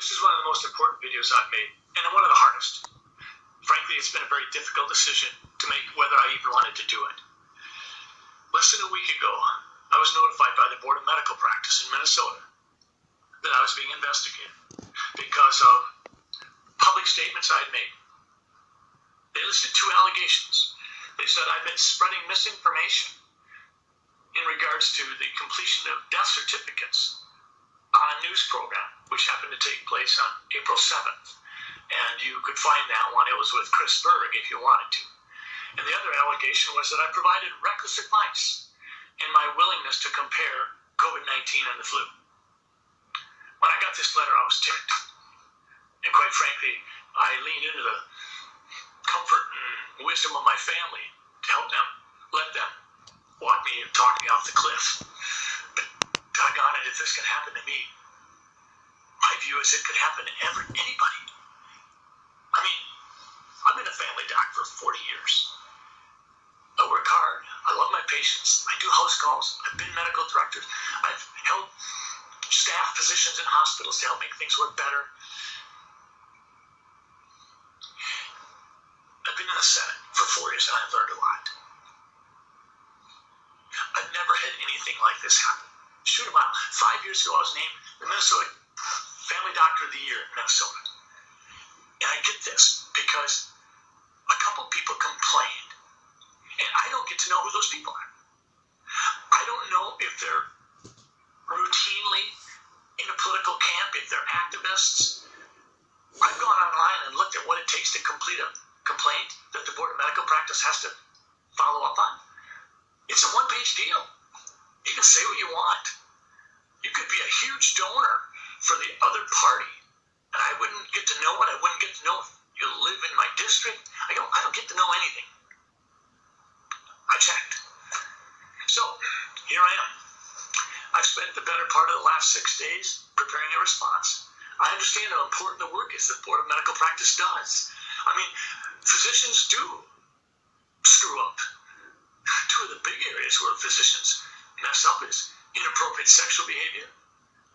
This is one of the most important videos I've made, and one of the hardest. Frankly, it's been a very difficult decision to make whether I even wanted to do it. Less than a week ago, I was notified by the Board of Medical Practice in Minnesota that I was being investigated because of public statements I'd made. They listed two allegations. They said I'd been spreading misinformation in regards to the completion of death certificates on a news program, which happened to take place on April 7th. And you could find that one. It was with Chris Berg if you wanted to. And the other allegation was that I provided reckless advice in my willingness to compare COVID-19 and the flu. When I got this letter, I was ticked. And quite frankly, I leaned into the comfort and wisdom of my family to help them, let them walk me and talk me off the cliff. But doggone it, if this could happen to me, my view is it could happen to anybody. I mean, I've been a family doc for 40 years. I work hard. I love my patients. I do house calls. I've been medical director. I've held staff positions in hospitals to help make things work better. I've been in the Senate for 4 years and I've learned a lot. I've never had anything like this happen. Shoot 'em out. 5 years ago, I was named the Minnesota Family Doctor of the Year in Minnesota. And I get this because a couple people complained, and I don't get to know who those people are. I don't know if they're routinely in a political camp, if they're activists. I've gone online and looked at what it takes to complete a complaint that the Board of Medical Practice has to follow up on. It's a one-page deal. You can say what you want. You could be a huge donor for the other party, and I wouldn't get to know it. I wouldn't get to know if you live in my district. I don't get to know anything. I checked. So, here I am. I've spent the better part of the last 6 days preparing a response. I understand how important the work is that the Board of Medical Practice does. I mean, physicians do screw up. Two of the big areas where physicians mess up is inappropriate sexual behavior,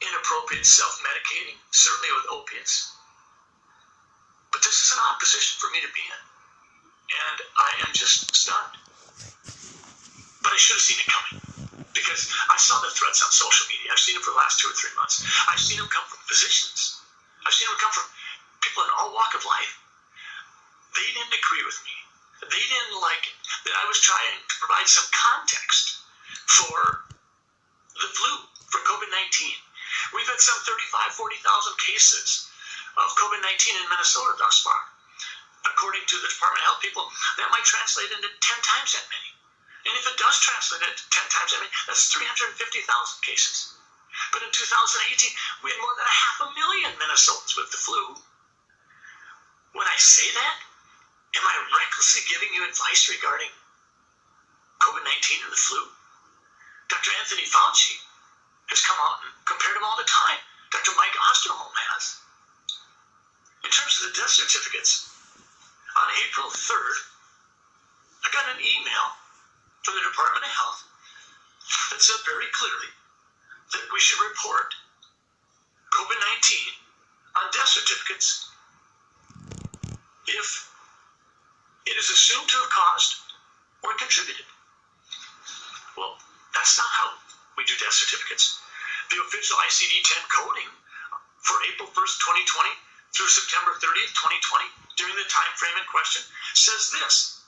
inappropriate self-medicating, certainly with opiates. But this is an odd position for me to be in. And I am just stunned. But I should have seen it coming. Because I saw the threats on social media. I've seen them for the last 2 or 3 months. I've seen them come from physicians. I've seen them come from people in all walk of life. They didn't agree with me. They didn't like it. That I was trying to provide some context for the flu, for COVID-19. We've had some 40,000 cases of COVID-19 in Minnesota thus far. According to the Department of Health people, that might translate into 10 times that many. And if it does translate into 10 times that many, that's 350,000 cases. But in 2018, we had more than 500,000 Minnesotans with the flu. When I say that, am I recklessly giving you advice regarding COVID-19 and the flu? Dr. Anthony Fauci has come out and compared them all the time. Dr. Mike Osterholm has. In terms of the death certificates, on April 3rd, I got an email from the Department of Health that said very clearly that we should report COVID-19 on death certificates if it is assumed to have caused or contributed. Well, that's not how we do death certificates. The official ICD-10 coding for April 1st, 2020 through September 30th, 2020, during the time frame in question, says this: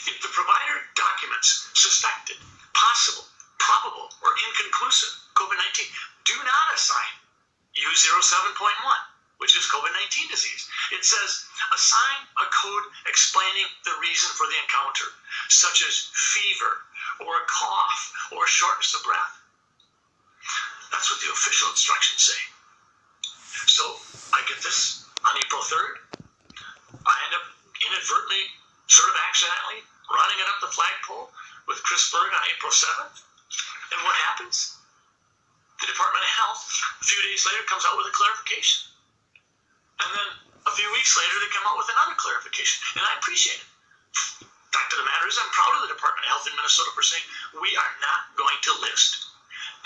if the provider documents suspected, possible, probable, or inconclusive COVID-19, do not assign U07.1, which is COVID-19 disease. It says, assign a code explaining the reason for the encounter, such as fever, or a cough, or shortness of breath. That's what the official instructions say. So, I get this on April 3rd. I end up inadvertently, sort of accidentally, running it up the flagpole with Chris Berg on April 7th. And what happens? The Department of Health, a few days later, comes out with a clarification. And then a few weeks later, they come out with another clarification. And I appreciate it. Fact of the matter is, I'm proud of the Department of Health in Minnesota for saying we are not going to list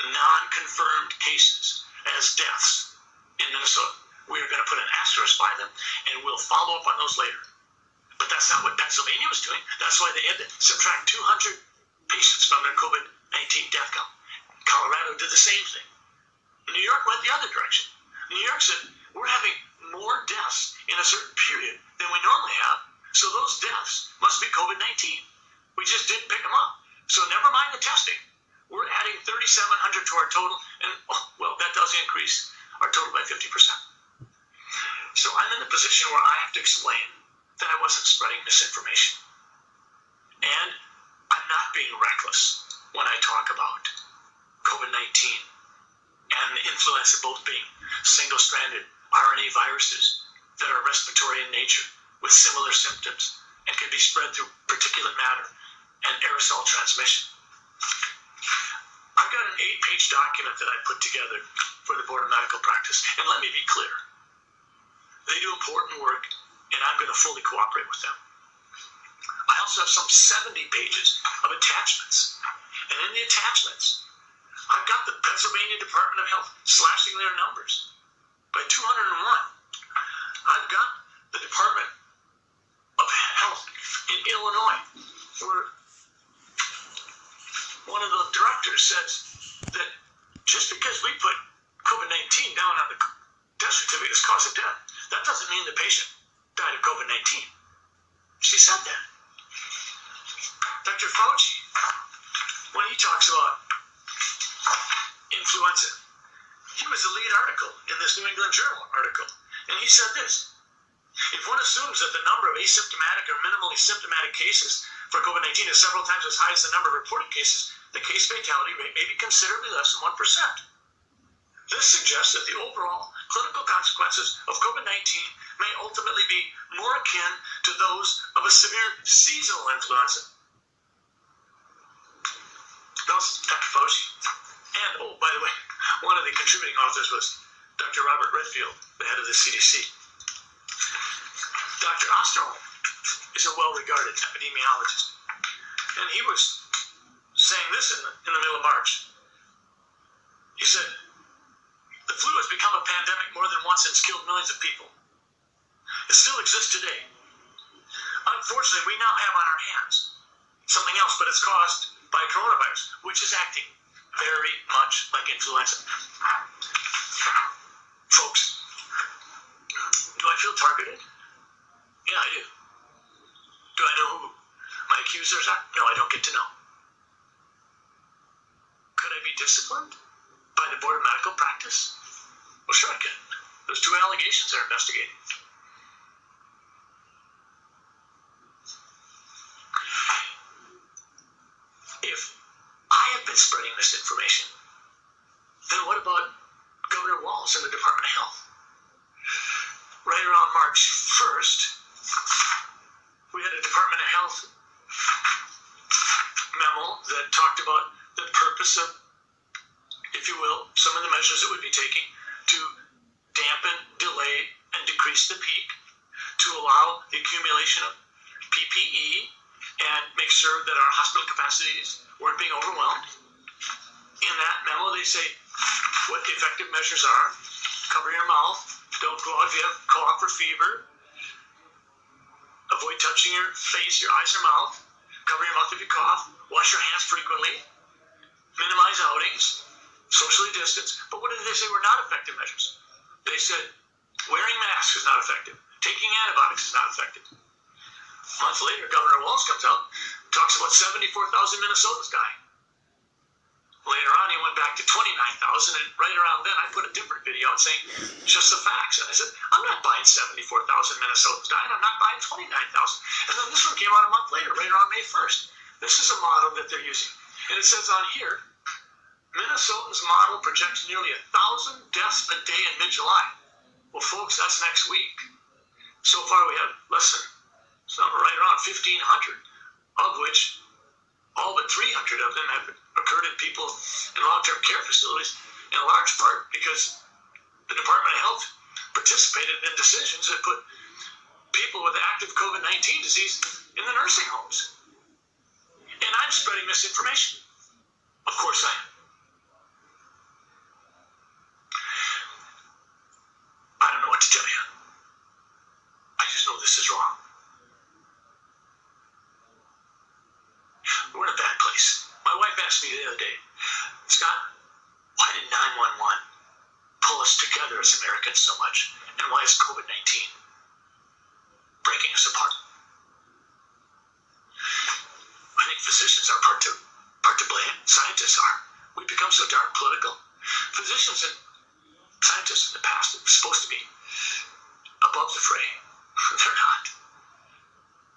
non-confirmed cases as deaths in Minnesota. we're going to put an asterisk by them, and we'll follow up on those later. But that's not what Pennsylvania was doing. That's why they had to subtract 200 patients from their COVID-19 death count. Colorado did the same thing. New York went the other direction. New York said, we're having more deaths in a certain period than we normally have, so those deaths must be COVID-19. We just didn't pick them up. So never mind the testing. We're adding 3,700 to our total, and well, that does increase our total by 50%. So I'm in a position where I have to explain that I wasn't spreading misinformation. And I'm not being reckless when I talk about COVID-19 and influenza both being single-stranded RNA viruses that are respiratory in nature with similar symptoms and can be spread through particulate matter and aerosol transmission. I've got an 8-page document that I put together for the Board of Medical Practice, and let me be clear. They do important work, and I'm going to fully cooperate with them. I also have some 70 pages of attachments, and in the attachments, I've got the Pennsylvania Department of Health slashing their numbers by 201. I've got the Department of Health in Illinois, where one of the directors says that just because we put COVID-19 down on the death certificate as cause of death, that doesn't mean the patient died of COVID-19. She said that. Dr. Fauci, when he talks about influenza, he was the lead article in this New England Journal article, and he said this: if one assumes that the number of asymptomatic or minimally symptomatic cases for COVID-19 is several times as high as the number of reported cases, the case fatality rate may be considerably less than 1%. This suggests that the overall clinical consequences of COVID-19 may ultimately be more akin to those of a severe seasonal influenza. That was Dr. Fauci. And, oh, by the way, one of the contributing authors was Dr. Robert Redfield, the head of the CDC. Dr. Osterholm is a well-regarded epidemiologist, and he was saying this in the middle of March. He said, the flu has become a pandemic more than once and has killed millions of people. It still exists today. Unfortunately, we now have on our hands something else, but it's caused by coronavirus, which is acting very much like influenza. Folks, do I feel targeted? Yeah, I do. Do I know who my accusers are? No, I don't get to know. Could I be disciplined by the Board of Medical Practice? Well, sure I can. There's 2 allegations they're investigating. If I have been spreading misinformation, then what about Governor Walz and the Department of Health? Right around March 1st, we had a Department of Health memo that talked about the purpose of, if you will, some of the measures that would be taking to dampen, delay, and decrease the peak, to allow the accumulation of PPE and make sure that our hospital capacities weren't being overwhelmed. In that memo, they say what the effective measures are. Cover your mouth. Don't go out if you have cough or fever. Avoid touching your face, your eyes, or mouth. Cover your mouth if you cough. Wash your hands frequently. Minimize outings. Socially distance. But what did they say were not effective measures? They said wearing masks is not effective. Taking antibiotics is not effective. A month later, Governor Walz comes out, talks about 74,000 Minnesotans dying. Later on, he went back to 29,000, and right around then, I put a different video out saying just the facts. And I said, I'm not buying 74,000 Minnesotans dying. I'm not buying 29,000. And then this one came out a month later, right around May 1st. This is a model that they're using. And it says on here, Minnesotans model projects nearly 1,000 deaths a day in mid-July. Well, folks, that's next week. So far, we have less than, right around 1,500, of which all but 300 of them have occurred in people in long-term care facilities, in large part because the Department of Health participated in decisions that put people with active COVID-19 disease in the nursing homes. And I'm spreading misinformation. Of course I am. I don't know what asked me the other day, Scott, why did 911 pull us together as Americans so much? And why is COVID-19 breaking us apart? I think physicians are part to blame. Scientists are. We've become so darn political. Physicians and scientists in the past were supposed to be above the fray. They're not.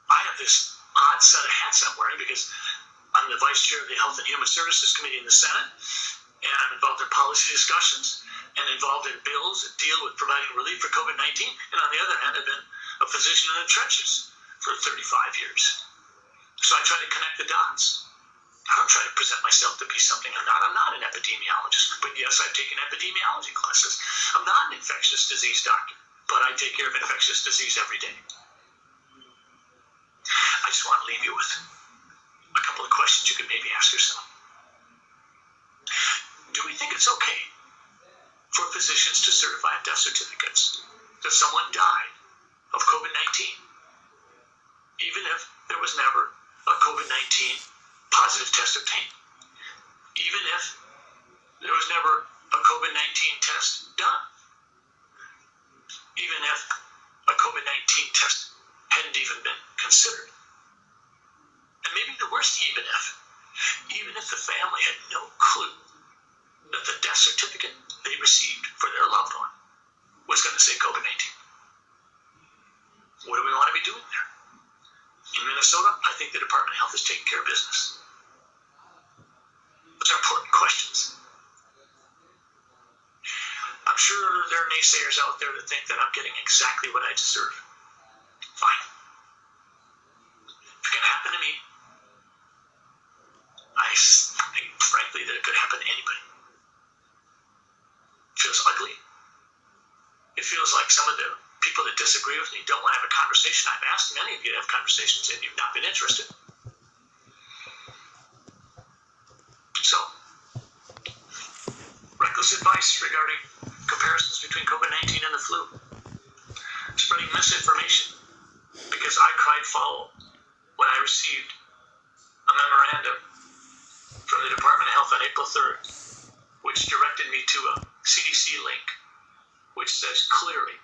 I have this odd set of hats I'm wearing because I'm the vice chair of the Health and Human Services Committee in the Senate, and I'm involved in policy discussions and involved in bills that deal with providing relief for COVID-19. And on the other hand, I've been a physician in the trenches for 35 years. So I try to connect the dots. I don't try to present myself to be something I'm not. I'm not an epidemiologist, but yes, I've taken epidemiology classes. I'm not an infectious disease doctor, but I take care of infectious disease every day. I just want to leave you with a couple of questions you could maybe ask yourself. Do we think it's okay for physicians to certify death certificates that someone died of COVID-19, even if there was never a COVID-19 positive test obtained, even if there was never a COVID-19 test done, even if a COVID-19 test hadn't even been considered? And maybe the worst, even if the family had no clue that the death certificate they received for their loved one was going to say COVID-19. What do we want to be doing there? In Minnesota, I think the Department of Health is taking care of business. Those are important questions. I'm sure there are naysayers out there that think that I'm getting exactly what I deserve. Fine. If it can happen to me, I think, frankly, that it could happen to anybody. It feels ugly. It feels like some of the people that disagree with me don't want to have a conversation. I've asked many of you to have conversations, and you've not been interested. So, reckless advice regarding comparisons between COVID-19 and the flu. Spreading misinformation because I cried foul when I received a memorandum from the Department of Health on April 3rd, which directed me to a CDC link, which says clearly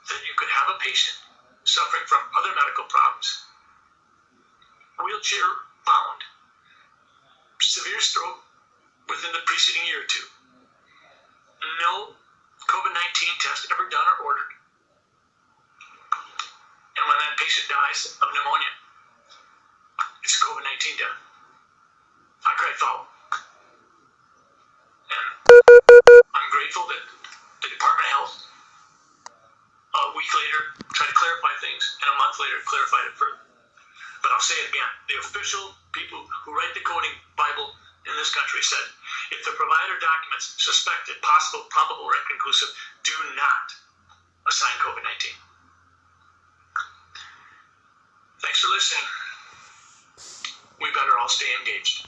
that you could have a patient suffering from other medical problems, wheelchair bound, severe stroke within the preceding year or two, no COVID-19 test ever done or ordered, and when that patient dies of pneumonia, it's COVID-19 death. I cried foul. And I'm grateful that the Department of Health, a week later, tried to clarify things, and a month later clarified it further. But I'll say it again. The official people who write the coding Bible in this country said, if the provider documents suspected, possible, probable, or inconclusive, do not assign COVID-19. Thanks for listening. We better all stay engaged.